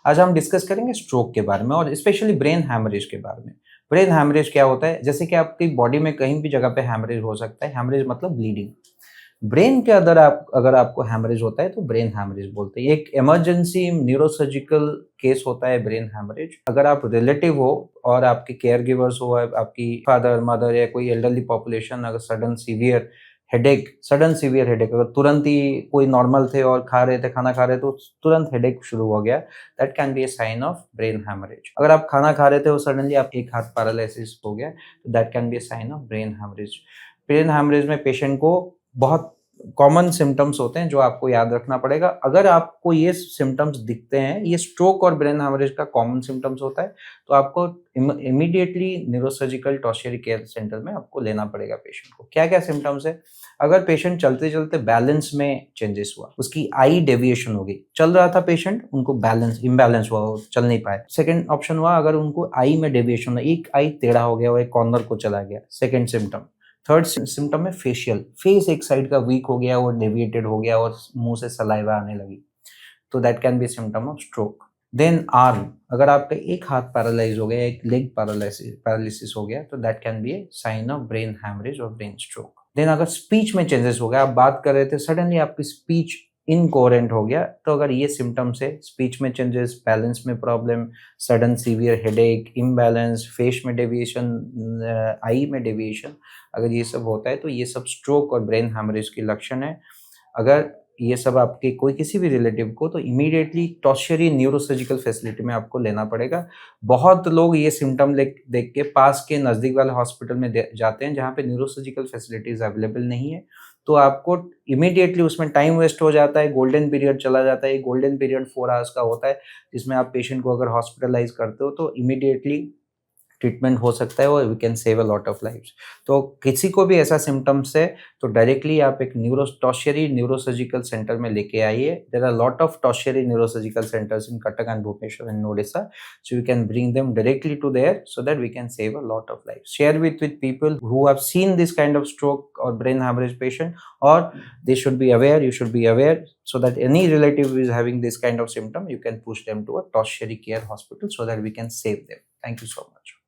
आज हम डिस्कस करेंगे स्ट्रोक के बारे में और स्पेशली ब्रेन हैमरेज के बारे में। ब्रेन हैमरेज क्या होता है? जैसे कि आपकी बॉडी में कहीं भी जगह पे हैमरेज हो सकता है। हैमरेज मतलब ब्लीडिंग। ब्रेन के अंदर अगर आपको हैमरेज होता है तो ब्रेन हैमरेज बोलते हैं। एक इमरजेंसी न्यूरोसर्जिकल केस होता है ब्रेन हैमरेज। अगर आप रिलेटिव हो और आपके केयर गिवर्स हो, आपकी फादर मदर या कोई एल्डरली पॉपुलेशन, अगर सडन सीवियर हेडेक अगर तुरंत ही कोई नॉर्मल थे और खाना खा रहे थे तो तुरंत हेडेक शुरू हो गया, that can be a sign of brain haemorrhage. अगर आप खाना खा रहे थे और सडनली आप एक हाथ पैरालिसिस हो गया तो that can be a sign of brain haemorrhage. Brain haemorrhage में पेशेंट को बहुत कॉमन सिम्टम्स होते हैं जो आपको याद रखना पड़ेगा। अगर आपको ये सिम्टम्स दिखते हैं, ये स्ट्रोक और ब्रेन हैमरेज का कॉमन सिम्टम्स होता है, तो आपको immediately neurosurgical tertiary care centre में आपको लेना पड़ेगा पेशेंट को। क्या क्या सिम्टम्स है? अगर पेशेंट चलते चलते बैलेंस में चेंजेस हुआ, उसकी आई डेविएशन हो गई, चल रहा था पेशेंट, उनको इम्बैलेंस हुआ, वो चल नहीं पाए। सेकंड ऑप्शन हुआ, अगर उनको आई में डेविएशन, एक आई टेढ़ा हो गया, वो एक कॉर्नर को चला गया, सेकंड सिम्टम। थर्ड सिम्टम है फेशियल, फेस एक साइड का वीक हो गया और डेविएटेड हो गया और मुंह से सलाइवा आने लगी, तो that can be symptom of stroke. Then arm, अगर आपका एक हाथ पैरालाइज हो गया, एक लेग पैरालिसिस हो गया, तो that can be a sign of brain haemorrhage और ब्रेन स्ट्रोक। देन अगर स्पीच में चेंजेस हो गया, आप बात कर रहे थे, सडनली आपकी स्पीच इनकोहेरेंट हो गया, तो अगर ये सिम्टम्स है, स्पीच में चेंजेस, बैलेंस में problem, sudden severe headache, imbalance, face में डेविएशन, आई में डेविएशन, अगर ये सब होता है तो ये सब स्ट्रोक और ब्रेन हैमरेज के लक्षण है। अगर ये सब आपके कोई किसी भी रिलेटिव को, तो इमीडिएटली टर्शियरी न्यूरोसर्जिकल फैसिलिटी में आपको लेना पड़ेगा। बहुत लोग ये सिम्टम देख के पास के नज़दीक वाले हॉस्पिटल में जाते हैं जहाँ पे न्यूरोसर्जिकल फैसिलिटीज़ अवेलेबल नहीं है, तो आपको इमीडिएटली उसमें टाइम वेस्ट हो जाता है, गोल्डन पीरियड चला जाता है। गोल्डन पीरियड 4 आवर्स का होता है, जिसमें आप पेशेंट को अगर हॉस्पिटलाइज करते हो तो इमीडिएटली ट्रीटमेंट हो सकता है और we can save a lot of lives. तो किसी को भी ऐसा सिम्टम्स है तो डायरेक्टली आप एक टर्शियरी न्यूरोसर्जिकल सेंटर में लेके आइए। There are lot of tertiary neurosurgical centres in Cuttack and Bhubaneswar and Odisha, so you can bring them directly to there so that we can save a lot of lives. Share with people who have seen this kind of stroke or brain hemorrhage patient, or they should be aware, you should be aware, so that any relative who is having this kind of symptom, you can push them to a tertiary care hospital so that we can save them. Thank you so much.